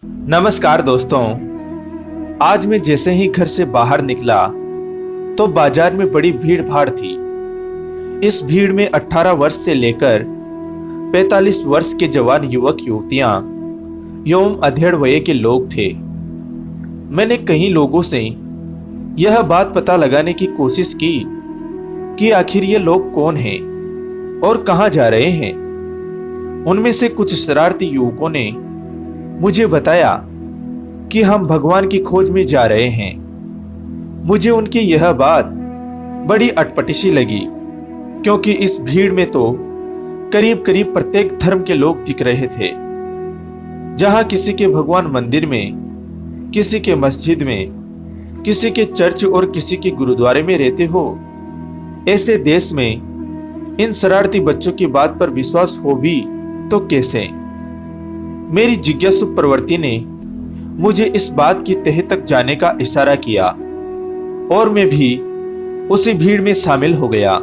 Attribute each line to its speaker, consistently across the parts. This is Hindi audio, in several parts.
Speaker 1: नमस्कार दोस्तों। आज मैं जैसे ही घर से बाहर निकला तो बाजार में बड़ी भीड़ भाड़ थी। इस भीड़ में 18 वर्ष से लेकर 45 वर्ष के जवान युवक युवतियां एवं अधेड़ वय के लोग थे। मैंने कई लोगों से यह बात पता लगाने की कोशिश की कि आखिर ये लोग कौन हैं और कहां जा रहे हैं। उनमें से कुछ शरारती युवकों ने मुझे बताया कि हम भगवान की खोज में जा रहे हैं। मुझे उनकी यह बात बड़ी अटपटी सी लगी, क्योंकि इस भीड़ में तो करीब करीब प्रत्येक धर्म के लोग दिख रहे थे। जहां किसी के भगवान मंदिर में, किसी के मस्जिद में, किसी के चर्च और किसी के गुरुद्वारे में रहते हो, ऐसे देश में इन शरारती बच्चों की बात पर विश्वास हो भी तो कैसे। मेरी जिज्ञासु प्रवृत्ति ने मुझे इस बात की तह तक जाने का इशारा किया और मैं भी उसी भीड़ में शामिल हो गया।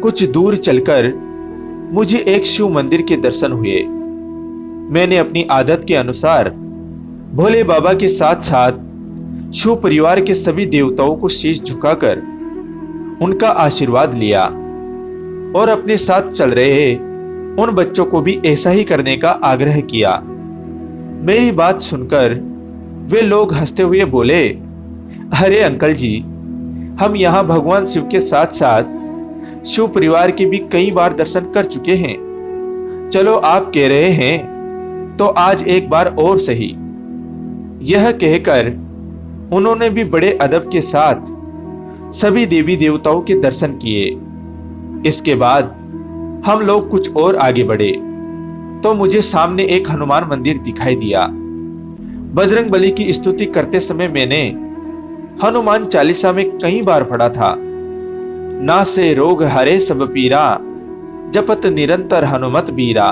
Speaker 1: कुछ दूर चलकर मुझे एक शिव मंदिर के दर्शन हुए। मैंने अपनी आदत के अनुसार भोले बाबा के साथ साथ शिव परिवार के सभी देवताओं को शीश झुकाकर उनका आशीर्वाद लिया और अपने साथ चल रहे उन बच्चों को भी ऐसा ही करने का आग्रह किया। मेरी बात सुनकर वे लोग हंसते हुए बोले, अरे अंकल जी, हम यहाँ भगवान शिव के साथ साथ शिव परिवार के भी कई बार दर्शन कर चुके हैं। चलो आप कह रहे हैं तो आज एक बार और सही। यह कहकर उन्होंने भी बड़े अदब के साथ सभी देवी देवताओं के दर्शन किए। इसके बाद हम लोग कुछ और आगे बढ़े तो मुझे सामने एक हनुमान मंदिर दिखाई दिया। बजरंग बली की स्तुति करते समय मैंने हनुमान चालीसा में कई बार पढ़ा था, ना से रोग हरे सब पीरा, जपत निरंतर हनुमत बीरा।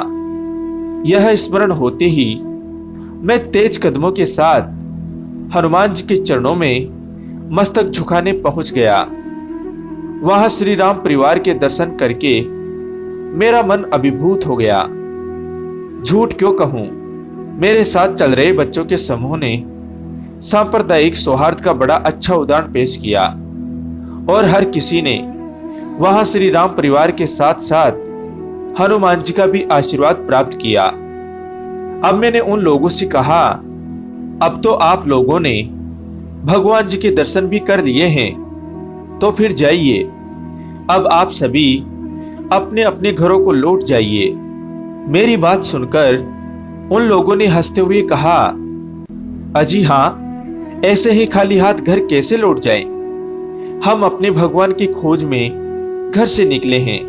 Speaker 1: यह स्मरण होते ही मैं तेज कदमों के साथ हनुमान जी के चरणों में मस्तक झुकाने पहुंच गया। वहां श्री राम परिवार के दर्शन करके मेरा मन अभिभूत हो गया। झूठ क्यों कहूं, मेरे साथ चल रहे बच्चों के समूह ने सांप्रदायिक सौहार्द का बड़ा अच्छा उदाहरण पेश किया और हर किसी ने वहां श्री राम परिवार के साथ साथ हनुमान जी का भी आशीर्वाद प्राप्त किया। अब मैंने उन लोगों से कहा, अब तो आप लोगों ने भगवान जी के दर्शन भी कर दिए हैं, तो फिर जाइए, अब आप सभी अपने अपने घरों को लौट जाइए। मेरी बात सुनकर उन लोगों ने हंसते हुए कहा, अजी हाँ, ऐसे ही खाली हाथ घर कैसे लौट जाएं? हम अपने भगवान की खोज में घर से निकले हैं,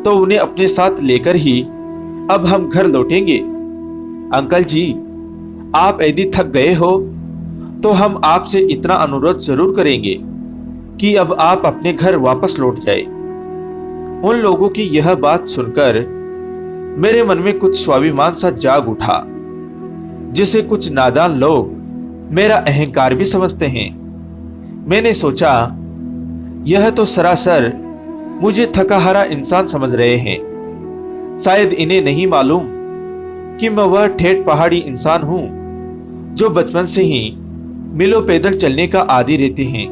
Speaker 1: तो उन्हें अपने साथ लेकर ही अब हम घर लौटेंगे। अंकल जी, आप यदि थक गए हो तो हम आपसे इतना अनुरोध जरूर करेंगे कि अब आप अपने घर वापस लौट जाए। उन लोगों की यह बात सुनकर मेरे मन में कुछ स्वाभिमान सा जाग उठा, जिसे कुछ नादान लोग मेरा अहंकार भी समझते हैं। मैंने सोचा, यह तो सरासर मुझे थकाहारा इंसान समझ रहे हैं। शायद इन्हें नहीं मालूम कि मैं वह ठेठ पहाड़ी इंसान हूं जो बचपन से ही मीलों पैदल चलने का आदी रहते हैं।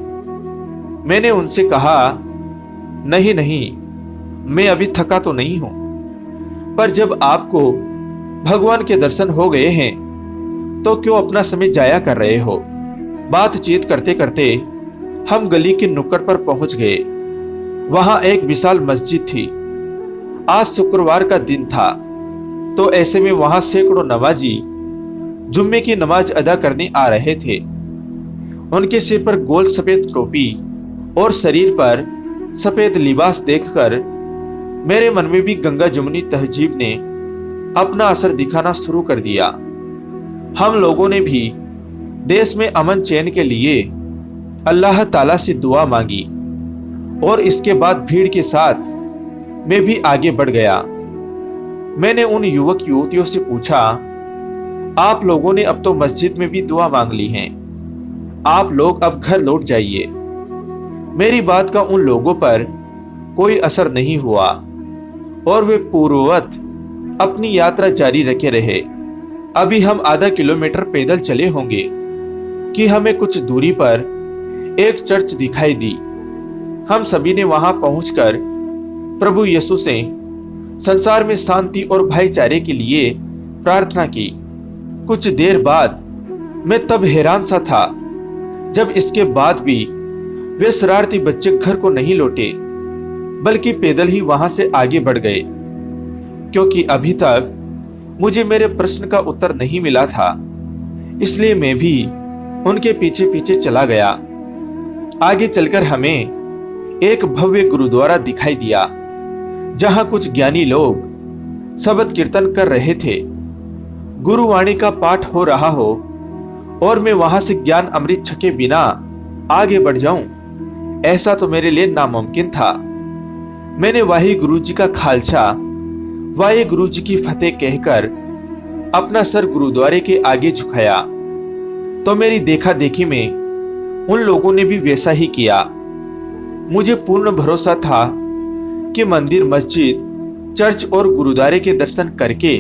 Speaker 1: मैंने उनसे कहा, नहीं नहीं, मैं अभी थका तो नहीं हूं, पर जब आपको भगवान के दर्शन हो गए हैं तो क्यों अपना समय जाया कर रहे हो। बातचीत करते करते हम गली के नुक्कड़ पर पहुंच गए। वहां एक विशाल मस्जिद थी। आज शुक्रवार का दिन था, तो ऐसे में वहां सैकड़ों नमाजी जुम्मे की नमाज अदा करने आ रहे थे। उनके सिर पर गोल सफेद टोपी और शरीर पर सफेद लिबास देखकर मेरे मन में भी गंगा जमुनी तहजीब ने अपना असर दिखाना शुरू कर दिया। हम लोगों ने भी देश में अमन चैन के लिए अल्लाह ताला से दुआ मांगी और इसके बाद भीड़ के साथ मैं भी आगे बढ़ गया। मैंने उन युवक युवतियों से पूछा, आप लोगों ने अब तो मस्जिद में भी दुआ मांग ली है, आप लोग अब घर लौट जाइए। मेरी बात का उन लोगों पर कोई असर नहीं हुआ और वे पूर्ववत अपनी यात्रा जारी रखे रहे। अभी हम आधा किलोमीटर पैदल चले होंगे कि हमें कुछ दूरी पर एक चर्च दिखाई दी। हम सभी ने वहां पहुंचकर प्रभु यीशु से संसार में शांति और भाईचारे के लिए प्रार्थना की। कुछ देर बाद मैं तब हैरान सा था जब इसके बाद भी वे शरारती बच्चे घर को नहीं लौटे, बल्कि पैदल ही वहां से आगे बढ़ गए, क्योंकि अभी तक मुझे मेरे प्रश्न का उत्तर नहीं मिला था। इसलिए मैं भी उनके पीछे पीछे चला गया। आगे चलकर हमें एक भव्य गुरुद्वारा दिखाई दिया, जहां कुछ ज्ञानी लोग शब्द कीर्तन कर रहे थे। गुरुवाणी का पाठ हो रहा हो और मैं वहां से ज्ञान अमृत छके बिना आगे बढ़ जाऊं, ऐसा तो मेरे लिए नामुमकिन था। मैंने वाहे गुरु जी का खालसा, वाहे गुरु जी की फतेह कहकर अपना सर गुरुद्वारे के आगे झुकाया, तो मेरी देखा देखी में उन लोगों ने भी वैसा ही किया। मुझे पूर्ण भरोसा था कि मंदिर, मस्जिद, चर्च और गुरुद्वारे के दर्शन करके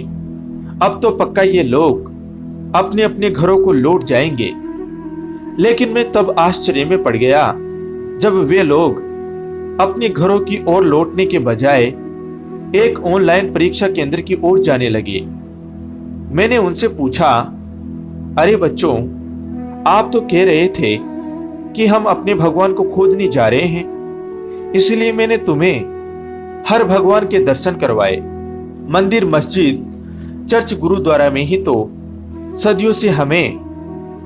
Speaker 1: अब तो पक्का ये लोग अपने अपने घरों को लौट जाएंगे। लेकिन मैं तब आश्चर्य में पड़ गया जब वे लोग अपने घरों की ओर लौटने के बजाय एक ऑनलाइन परीक्षा केंद्र की ओर जाने लगे। मैंने उनसे पूछा, अरे बच्चों, आप तो कह रहे थे कि हम अपने भगवान को खोजने जा रहे हैं, इसलिए मैंने तुम्हें हर भगवान के दर्शन करवाए। मंदिर, मस्जिद, चर्च, गुरुद्वारा में ही तो सदियों से हमें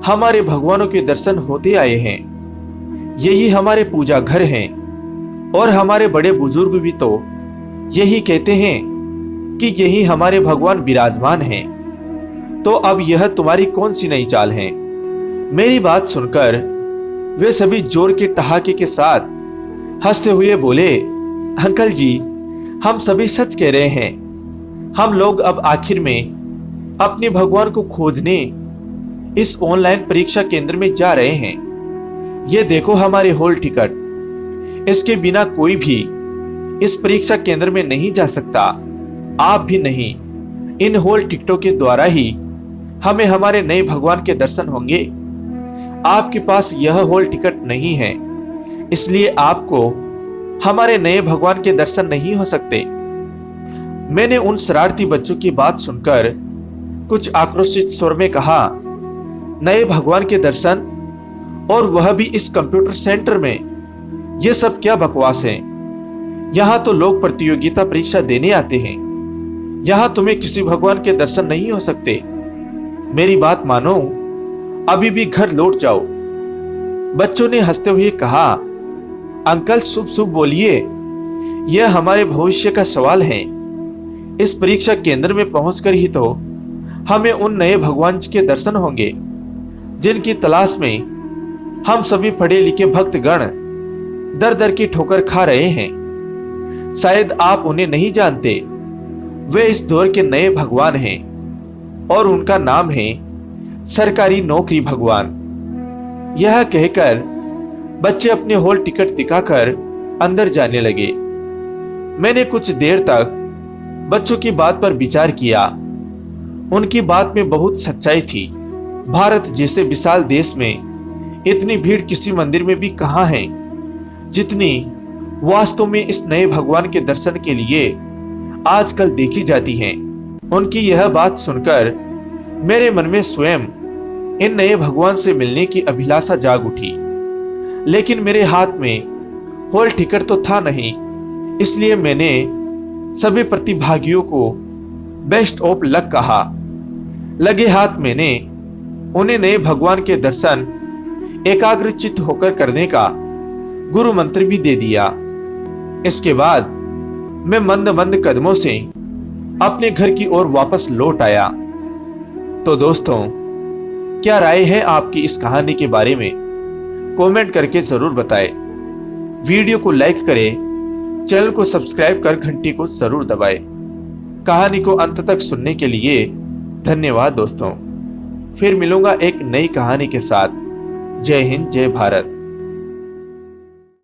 Speaker 1: हमारे भगवानों के दर्शन होते आए हैं। यही हमारे पूजा घर हैं और हमारे बड़े बुजुर्ग भी तो यही कहते हैं कि यही हमारे भगवान विराजमान हैं। तो अब यह तुम्हारी कौन सी नई चाल है? मेरी बात सुनकर वे सभी जोर के ठहाके के साथ हंसते हुए बोले, अंकल जी, हम सभी सच कह रहे हैं। हम लोग अब आखिर में अपने भगवान को खोजने इस ऑनलाइन परीक्षा केंद्र में जा रहे हैं। ये देखो हमारे हॉल टिकट, इसके बिना कोई भी इस परीक्षा केंद्र में नहीं जा सकता। आप भी नहीं। इन हॉल टिकटों के द्वारा ही हमें हमारे नए भगवान के दर्शन होंगे। आपके पास यह हॉल टिकट नहीं है, इसलिए आपको हमारे नए भगवान के दर्शन नहीं हो सकते। मैंने उन शरारती बच्चों की बात सुनकर कुछ आक्रोशित स्वर में कहा, नए भगवान के दर्शन, और वह भी इस कंप्यूटर सेंटर में? यह सब क्या बकवास है? यहां तो लोग प्रतियोगिता परीक्षा देने आते हैं। यहां तुम्हें किसी भगवान के दर्शन नहीं हो सकते। मेरी बात मानो, अभी भी घर लौट जाओ। बच्चों ने हंसते हुए कहा, अंकल शुभ शुभ बोलिए, यह हमारे भविष्य का सवाल है। इस परीक्षा केंद्र में पहुंचकर ही तो हमें उन नए भगवान के दर्शन होंगे जिनकी तलाश में हम सभी पढ़े लिखे भक्तगण दर दर की ठोकर खा रहे हैं। शायद आप उन्हें नहीं जानते। वे इस दौर के नए भगवान हैं और उनका नाम है सरकारी नौकरी भगवान। यह कहकर बच्चे अपने हॉल टिकट दिखाकर अंदर जाने लगे। मैंने कुछ देर तक बच्चों की बात पर विचार किया। उनकी बात में बहुत सच्चाई थी। भारत जैसे विशाल देश में इतनी भीड़ किसी मंदिर में भी कहां है जितनी वास्तव में इस नए भगवान के दर्शन के लिए आजकल देखी जाती हैं। उनकी यह बात सुनकर मेरे मन में स्वयं इन नए भगवान से मिलने की अभिलाषा जाग उठी। लेकिन मेरे हाथ में हॉल टिकट तो था नहीं, इसलिए मैंने सभी प्रतिभागियों को बेस्ट ऑफ लक कहा। लगे हाथ मैंने उन्हें नए भगवान के दर्शन एकाग्रचित्त होकर करने का गुरु मंत्र भी दे दिया। इसके बाद मैं मंद मंद कदमों से अपने घर की ओर वापस लौट आया। तो दोस्तों, क्या राय है आपकी इस कहानी के बारे में? कमेंट करके जरूर बताएं। वीडियो को लाइक करें, चैनल को सब्सक्राइब कर घंटी को जरूर दबाएं। कहानी को अंत तक सुनने के लिए धन्यवाद दोस्तों। फिर मिलूंगा एक नई कहानी के साथ। जय हिंद, जय भारत।